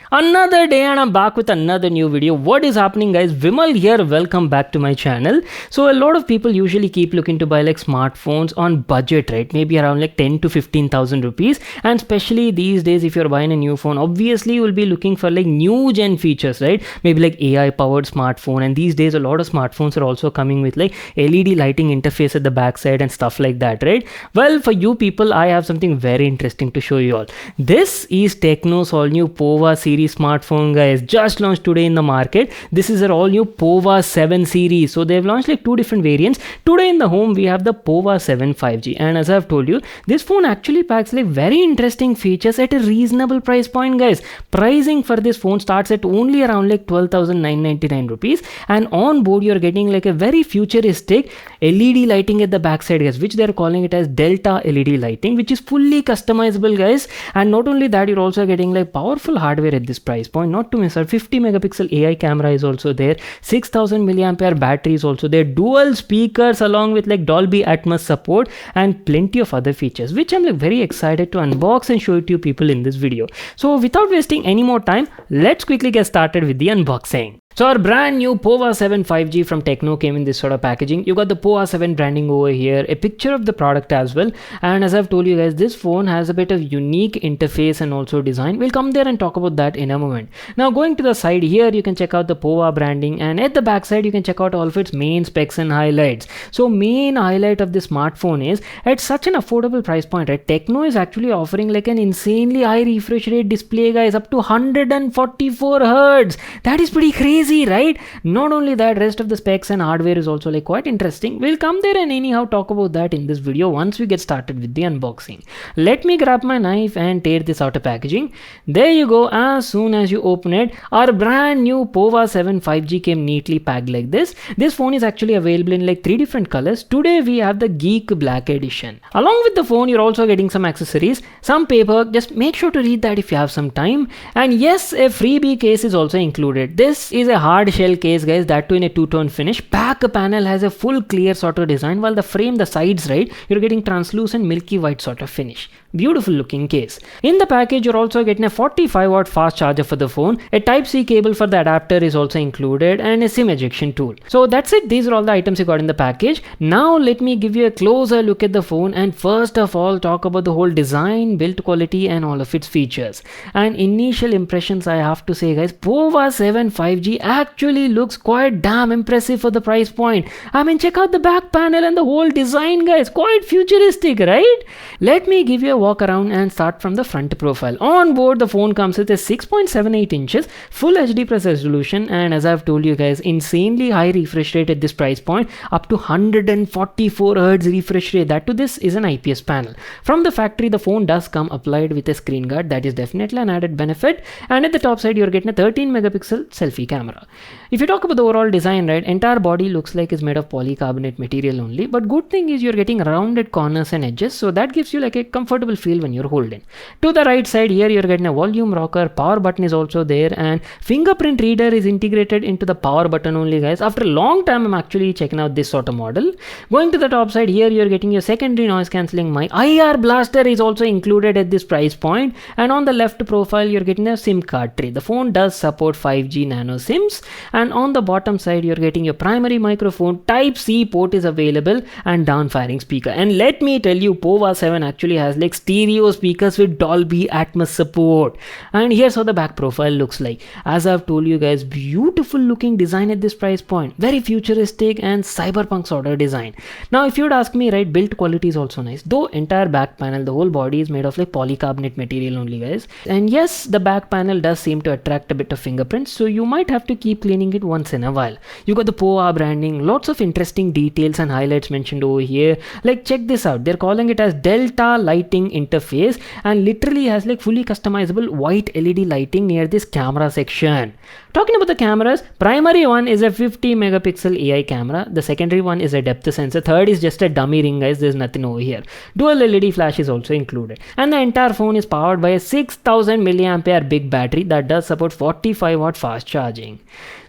Another day and I'm back with another new video. What is happening, guys? Vimal here. Welcome back to my channel. So a lot of people usually keep looking to buy like smartphones on budget, right? Maybe around like 10 to 15,000 rupees. And especially these days, if you're buying a new phone, obviously you'll be looking for like new gen features, right? Maybe like AI powered smartphone. And these days, a lot of smartphones are also coming with like LED lighting interface at the backside and stuff like that, right? Well, for you people, I have something very interesting to show you all. This is Tecno's all new POVA series smartphone, guys, just launched today in the market. This is our all new POVA 7 series. So they've launched like two different variants. Today in the home we have the POVA 7 5G, and as I've told you, this phone actually packs like very interesting features at a reasonable price point, guys. Pricing for this phone starts at only around like 12,999 rupees, and on board you're getting like a very futuristic LED lighting at the backside, guys, which they're calling it as Delta LED lighting, which is fully customizable, guys. And not only that, you're also getting like powerful hardware at this price point, not to miss out. 50 megapixel AI camera is also there, 6000 milliampere battery is also there, dual speakers along with like Dolby Atmos support, and plenty of other features, which I'm like very excited to unbox and show it to you people in this video. So without wasting any more time, let's quickly get started with the unboxing. So our brand new POVA 7 5G from Tecno came in this sort of packaging. You got the POVA 7 branding over here, a picture of the product as well. And as I've told you guys, this phone has a bit of unique interface and also design. We'll come there and talk about that in a moment. Now going to the side here, you can check out the POVA branding, and at the back side, you can check out all of its main specs and highlights. So main highlight of this smartphone is at such an affordable price point, right? Tecno is actually offering like an insanely high refresh rate display, guys, up to 144 Hz. That is pretty crazy, right? Not only that, rest of the specs and hardware is also like quite interesting. We'll come there and anyhow talk about that in this video once we get started with the unboxing. Let me grab my knife and tear this out of packaging. There you go. As soon as you open it, our brand new POVA 7 5G came neatly packed like this. This phone is actually available in like 3 different colors. Today we have the Geek Black edition. Along with the phone, you're also getting some accessories, some paper. Just make sure to read that if you have some time. And yes, a freebie case is also included. This is a hard shell case, guys, that too in a two-tone finish. Back panel has a full clear sort of design, while the frame, the sides, right, you're getting translucent milky white sort of finish. Beautiful looking case. In the package, you're also getting a 45-watt fast charger for the phone. A Type-C cable for the adapter is also included, and a SIM ejection tool. So that's it. These are all the items you got in the package. Now let me give you a closer look at the phone, and first of all talk about the whole design, build quality, and all of its features. And initial impressions, I have to say, guys, POVA 7 5G actually looks quite damn impressive for the price point. I mean, check out the back panel and the whole design, guys. Quite futuristic, right? Let me give you a walk around and start from the front profile. On board, the phone comes with a 6.78 inches full HD plus resolution, and as I've told you guys, insanely high refresh rate at this price point, up to 144 Hz refresh rate. That to this is an IPS panel. From the factory, the phone does come applied with a screen guard. That is definitely an added benefit. And at the top side, you're getting a 13 megapixel selfie camera. If you talk about the overall design, right, entire body looks like it's made of polycarbonate material only, but good thing is you're getting rounded corners and edges, so that gives you like a comfortable feel when you're holding. To the right side here, you're getting a volume rocker, power button is also there, and fingerprint reader is integrated into the power button only, guys. After a long time, I'm actually checking out this sort of model. Going to the top side here, you're getting your secondary noise cancelling mic. IR blaster is also included at this price point, and on the left profile, you're getting a SIM card tray. The phone does support 5G nano SIMs, and on the bottom side, you're getting your primary microphone, Type-C port is available, and down firing speaker. And let me tell you, POVA 7 actually has like stereo speakers with Dolby Atmos support. And here's how the back profile looks like. As I've told you guys, beautiful looking design at this price point, very futuristic and cyberpunk sort of design. Now if you'd ask me, right, build quality is also nice, though entire back panel, the whole body is made of like polycarbonate material only, guys. And yes, the back panel does seem to attract a bit of fingerprints, so you might have to keep cleaning it once in a while. You got the POVA branding, lots of interesting details and highlights mentioned over here. Like check this out, they're calling it as Delta lighting interface, and literally has like fully customizable white LED lighting near this camera section. Talking about the cameras, primary one is a 50 megapixel AI camera, the secondary one is a depth sensor, third is just a dummy ring, guys, there's nothing over here. Dual LED flash is also included, and the entire phone is powered by a 6000 milliampere big battery that does support 45-watt fast charging.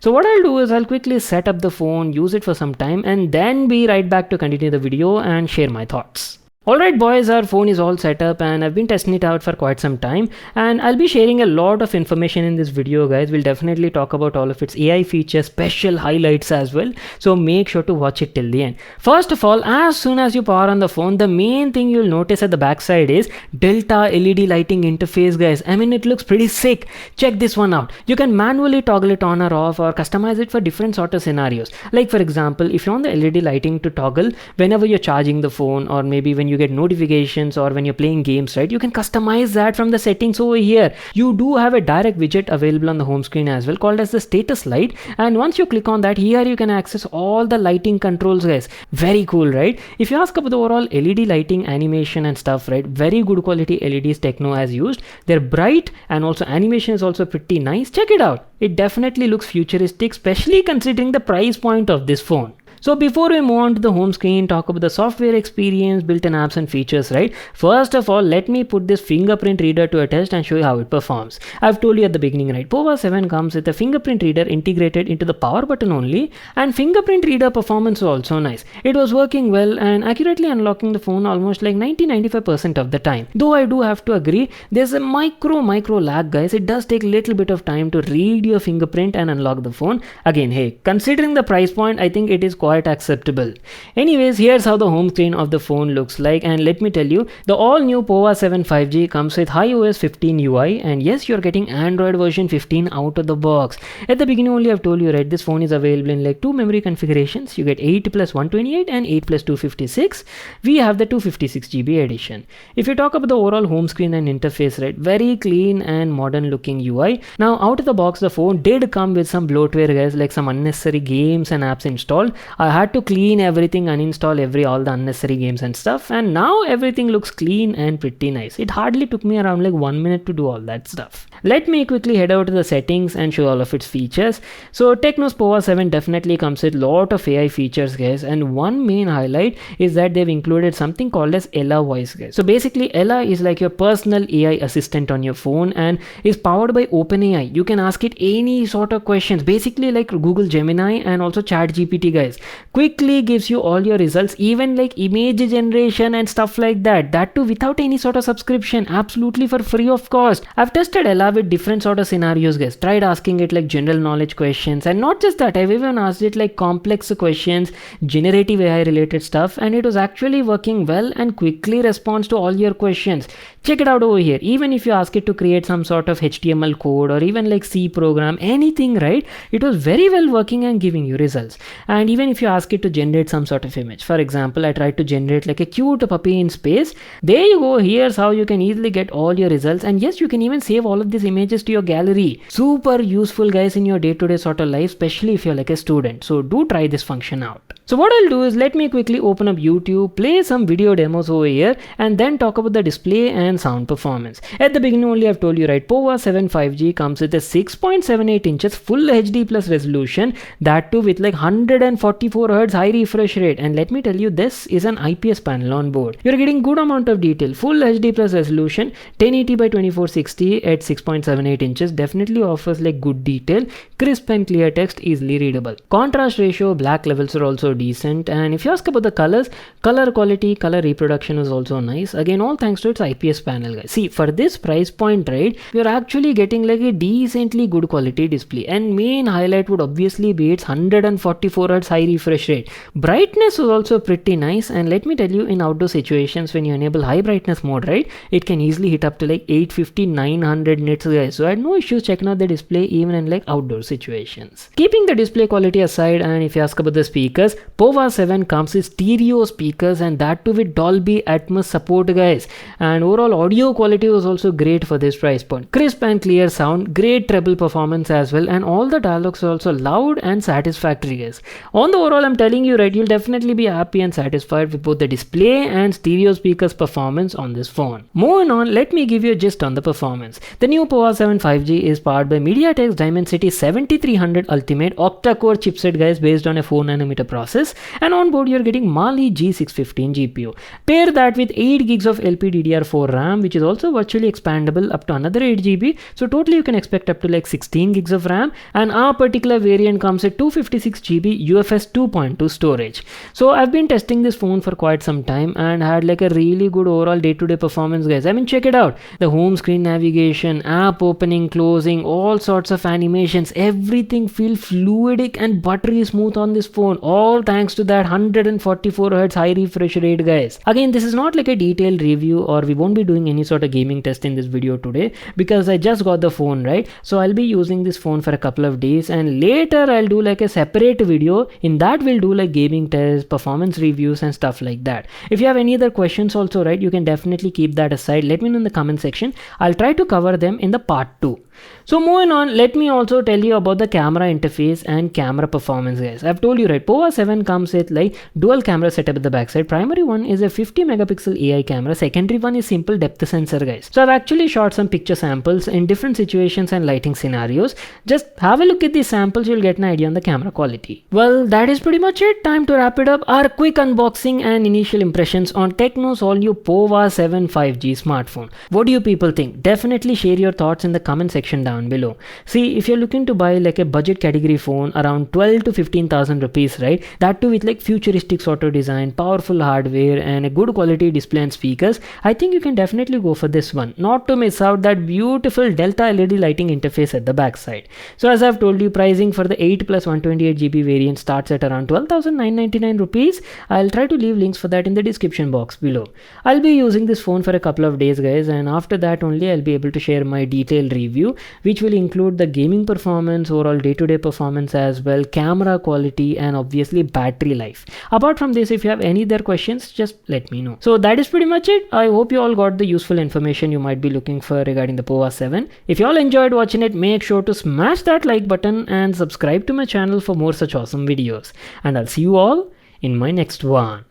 So what I'll do is I'll quickly set up the phone, use it for some time, and then be right back to continue the video and share my thoughts. Alright boys, our phone is all set up and I've been testing it out for quite some time, and I'll be sharing a lot of information in this video guys. We'll definitely talk about all of its AI features, special highlights as well, so make sure to watch it till the end. First of all, as soon as you power on the phone, the main thing you'll notice at the back side is Delta LED lighting interface guys. I mean, it looks pretty sick. Check this one out. You can manually toggle it on or off or customize it for different sort of scenarios. Like for example, if you want the LED lighting to toggle whenever you're charging the phone, or maybe when you get notifications, or when you're playing games, right, you can customize that from the settings over here. You do have a direct widget available on the home screen as well, called as the status light, and once you click on that, here you can access all the lighting controls guys. Very cool, right? If you ask about the overall LED lighting animation and stuff, right, very good quality LEDs Tecno has used. They're bright, and also animation is also pretty nice. Check it out. It definitely looks futuristic, especially considering the price point of this phone. So before we move on to the home screen, talk about the software experience, built-in apps and features, right? First of all, let me put this fingerprint reader to a test and show you how it performs. I've told you at the beginning, right? POVA 7 comes with a fingerprint reader integrated into the power button only, and fingerprint reader performance was also nice. It was working well and accurately unlocking the phone almost like 90-95% of the time. Though I do have to agree, there's a micro lag guys. It does take a little bit of time to read your fingerprint and unlock the phone. Again, hey, considering the price point, I think it is quite acceptable. Anyways, here's how the home screen of the phone looks like, and let me tell you, the all new POVA 7 5G comes with iOS 15 UI, and yes, you're getting Android version 15 out of the box. At the beginning only I've told you, right, this phone is available in like two memory configurations. You get 8 plus 128 and 8 plus 256. We have the 256GB edition. If you talk about the overall home screen and interface, right, very clean and modern looking UI. Now out of the box, the phone did come with some bloatware guys, like some unnecessary games and apps installed. I had to clean everything, uninstall all the unnecessary games and stuff, and now everything looks clean and pretty nice. It hardly took me around like 1 minute to do all that stuff. Let me quickly head over to the settings and show all of its features. So Tecno's POVA 7 definitely comes with lot of AI features guys, and one main highlight is that they've included something called as Ella voice guys. So basically Ella is like your personal AI assistant on your phone and is powered by OpenAI. You can ask it any sort of questions, basically like Google Gemini and also ChatGPT guys. Quickly gives you all your results, even like image generation and stuff like that. That too without any sort of subscription, absolutely for free of cost. I've tested Ella with different sort of scenarios guys. Tried asking it like general knowledge questions, and not just that, I've even asked it like complex questions, generative AI related stuff, and it was actually working well and quickly responds to all your questions. Check it out over here. Even if you ask it to create some sort of HTML code or even like C program, anything, right, it was very well working and giving you results. And even if you ask it to generate some sort of image, for example, I tried to generate like a cute puppy in space. There you go. Here's how you can easily get all your results, and yes, you can even save all of these images to your gallery. Super useful guys in your day-to-day sort of life, especially if you're like a student. So do try this function out. So what I'll do is, let me quickly open up YouTube, play some video demos over here, and then talk about the display and sound performance. At the beginning only I've told you, right, POVA 7 5G comes with a 6.78 inches full HD plus resolution, that too with like 144 Hz high refresh rate. And let me tell you, this is an IPS panel on board. You're getting good amount of detail. Full HD plus resolution, 1080 by 2460 at 6.78 inches definitely offers like good detail, crisp and clear text, easily readable. Contrast ratio, black levels are also decent, and if you ask about the colors, color quality, color reproduction is also nice. Again, all thanks to its IPS panel guys. See, for this price point, right, you're actually getting like a decently good quality display, and main highlight would obviously be its 144 Hz high refresh rate. Brightness was also pretty nice, and let me tell you, in outdoor situations when you enable high brightness mode, right, it can easily hit up to like 850-900 nits guys. So I had no issues checking out the display even in like outdoor situations. Keeping the display quality aside, and if you ask about the speakers, POVA 7 comes with stereo speakers, and that too with Dolby Atmos support guys. And overall audio quality was also great for this price point. Crisp and clear sound, great treble performance as well, and all the dialogues are also loud and satisfactory guys. On the overall, I'm telling you, right, you'll definitely be happy and satisfied with both the display and stereo speakers performance on this phone. Moving on, let me give you a gist on the performance. The new POVA 7 5G is powered by MediaTek's Dimensity 7300 Ultimate octa-core chipset guys, based on a 4nm process, and on board you're getting Mali G615 GPU. Pair that with 8 gigs of LPDDR4 RAM, which is also virtually expandable up to another 8GB, so totally you can expect up to like 16 gigs of RAM, and our particular variant comes at 256GB UFS 2.2 storage. So I've been testing this phone for quite some time and had like a really good overall day-to-day performance, guys. I mean, check it out. The home screen navigation, app opening, closing, all sorts of animations, everything feels fluidic and buttery smooth on this phone, all thanks to that 144Hz high refresh rate, guys. Again, this is not like a detailed review, or we won't be doing any sort of gaming test in this video today because I just got the phone, right? So I'll be using this phone for a couple of days, and later I'll do like a separate video. In that we'll do like gaming tests, performance reviews and stuff like that. If you have any other questions also, right, you can definitely keep that aside. Let me know in the comment section. I'll try to cover them in the part 2. So moving on, let me also tell you about the camera interface and camera performance, guys. I've told you, right, POVA 7 comes with like dual camera setup at the backside. Primary one is a 50 megapixel AI camera. Secondary one is simple depth sensor, guys. So I've actually shot some picture samples in different situations and lighting scenarios. Just have a look at these samples, you'll get an idea on the camera quality. Well, that is pretty much it. Time to wrap it up. Our quick unboxing and initial impressions on Tecno's all new POVA 7 5G smartphone. What do you people think? Definitely share your thoughts in the comment section down below. See, if you're looking to buy like a budget category phone around 12 to 15,000 rupees, right, that too with like futuristic sort of design, powerful hardware and a good quality display and speakers, I think you can definitely go for this one, not to miss out that beautiful Delta LED lighting interface at the backside. So as I've told you, pricing for the 8 plus 128GB variant starts at around 12,999 rupees. I'll try to leave links for that in the description box below. I'll be using this phone for a couple of days, guys, and after that only I'll be able to share my detailed review, which will include the gaming performance, overall day-to-day performance as well, camera quality and obviously battery life. Apart from this, if you have any other questions, just let me know. So that is pretty much it. I hope you all got the useful information you might be looking for regarding the POVA 7. If you all enjoyed watching it, make sure to smash that like button and subscribe to my channel for more such awesome videos. And I'll see you all in my next one.